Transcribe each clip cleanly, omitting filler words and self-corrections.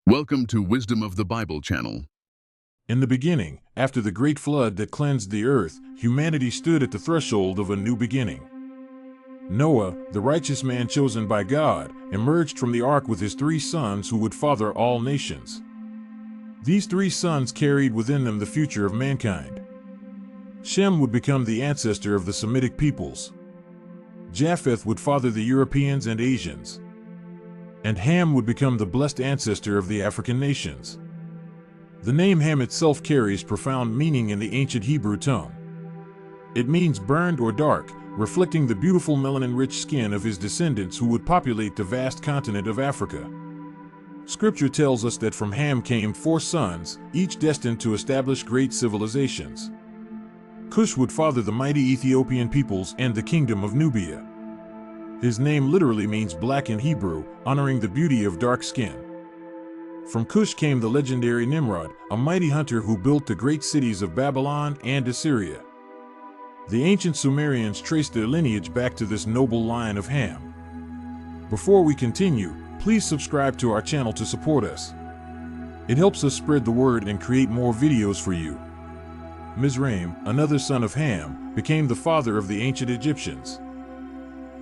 Welcome to Wisdom of the Bible channel. In the beginning, after the great flood that cleansed the earth, humanity stood at the threshold of a new beginning. Noah, the righteous man chosen by God, emerged from the ark with his 3 sons who would father all nations. These 3 sons carried within them the future of mankind. Shem would become the ancestor of the Semitic peoples. Japheth would father the Europeans and Asians. And Ham would become the blessed ancestor of the African nations. The name Ham itself carries profound meaning in the ancient Hebrew tongue. It means burned or dark, reflecting the beautiful melanin-rich skin of his descendants who would populate the vast continent of Africa. Scripture tells us that from Ham came 4 sons, each destined to establish great civilizations. Cush would father the mighty Ethiopian peoples and the kingdom of Nubia. His name literally means black in Hebrew, honoring the beauty of dark skin. From Cush came the legendary Nimrod, a mighty hunter who built the great cities of Babylon and Assyria. The ancient Sumerians traced their lineage back to this noble line of Ham. Before we continue, please subscribe to our channel to support us. It helps us spread the word and create more videos for you. Mizraim, another son of Ham, became the father of the ancient Egyptians.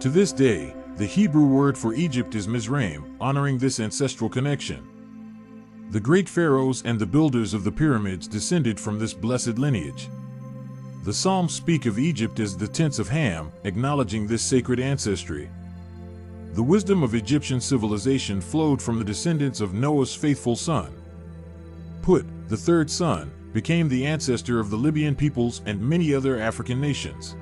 To this day, the Hebrew word for Egypt is Mizraim, honoring this ancestral connection. The great pharaohs and the builders of the pyramids descended from this blessed lineage. The Psalms speak of Egypt as the tents of Ham, acknowledging this sacred ancestry. The wisdom of Egyptian civilization flowed from the descendants of Noah's faithful son. Put, the 3rd son, became the ancestor of the Libyan peoples and many other African nations.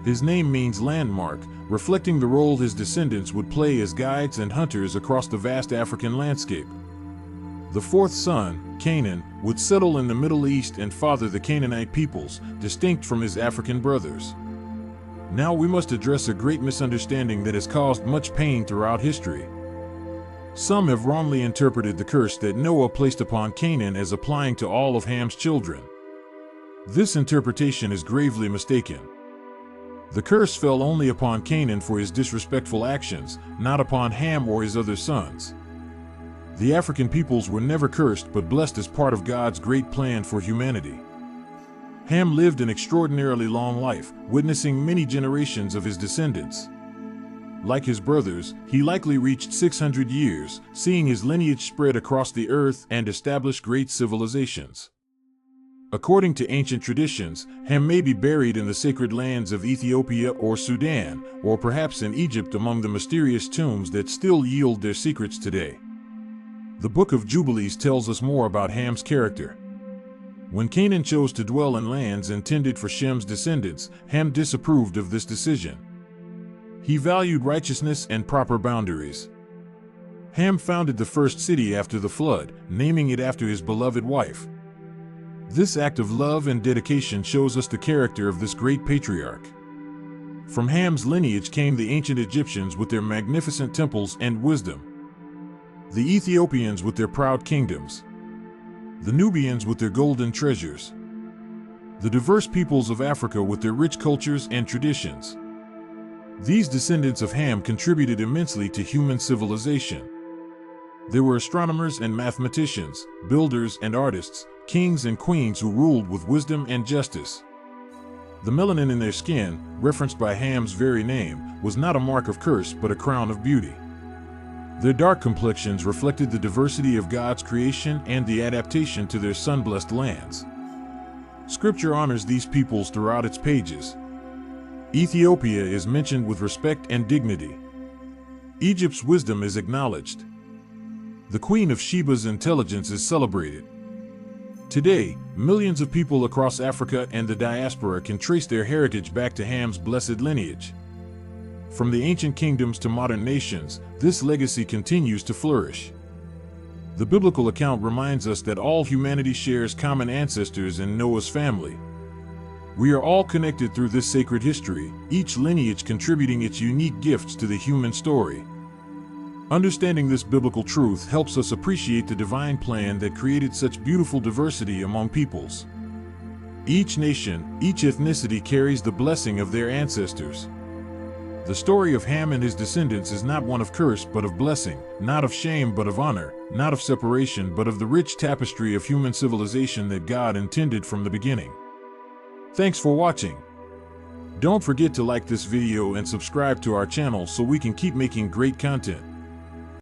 His name means landmark, reflecting the role his descendants would play as guides and hunters across the vast African landscape. The 4th son, Canaan, would settle in the Middle East and father the Canaanite peoples, distinct from his African brothers. Now we must address a great misunderstanding that has caused much pain throughout history. Some have wrongly interpreted the curse that Noah placed upon Canaan as applying to all of Ham's children. This interpretation is gravely mistaken. The curse fell only upon Canaan for his disrespectful actions, not upon Ham or his other sons. The African peoples were never cursed but blessed as part of God's great plan for humanity. Ham lived an extraordinarily long life, witnessing many generations of his descendants. Like his brothers, he likely reached 600 years, seeing his lineage spread across the earth and establish great civilizations. According to ancient traditions, Ham may be buried in the sacred lands of Ethiopia or Sudan, or perhaps in Egypt among the mysterious tombs that still yield their secrets today. The Book of Jubilees tells us more about Ham's character. When Canaan chose to dwell in lands intended for Shem's descendants, Ham disapproved of this decision. He valued righteousness and proper boundaries. Ham founded the first city after the flood, naming it after his beloved wife. This act of love and dedication shows us the character of this great patriarch. From Ham's lineage came the ancient Egyptians with their magnificent temples and wisdom, the Ethiopians with their proud kingdoms, the Nubians with their golden treasures, the diverse peoples of Africa with their rich cultures and traditions. These descendants of Ham contributed immensely to human civilization. They were astronomers and mathematicians, builders and artists, kings and queens who ruled with wisdom and justice. The melanin in their skin, referenced by Ham's very name, was not a mark of curse but a crown of beauty. Their dark complexions reflected the diversity of God's creation and the adaptation to their sun-blessed lands. Scripture honors these peoples throughout its pages. Ethiopia is mentioned with respect and dignity. Egypt's wisdom is acknowledged. The Queen of Sheba's intelligence is celebrated. Today, millions of people across Africa and the diaspora can trace their heritage back to Ham's blessed lineage. From the ancient kingdoms to modern nations, this legacy continues to flourish. The biblical account reminds us that all humanity shares common ancestors in Noah's family. We are all connected through this sacred history, each lineage contributing its unique gifts to the human story. Understanding this biblical truth helps us appreciate the divine plan that created such beautiful diversity among peoples. Each nation, each ethnicity carries the blessing of their ancestors. The story of Ham and his descendants is not one of curse but of blessing, not of shame but of honor, not of separation but of the rich tapestry of human civilization that God intended from the beginning. Thanks for watching. Don't forget to like this video and subscribe to our channel so we can keep making great content.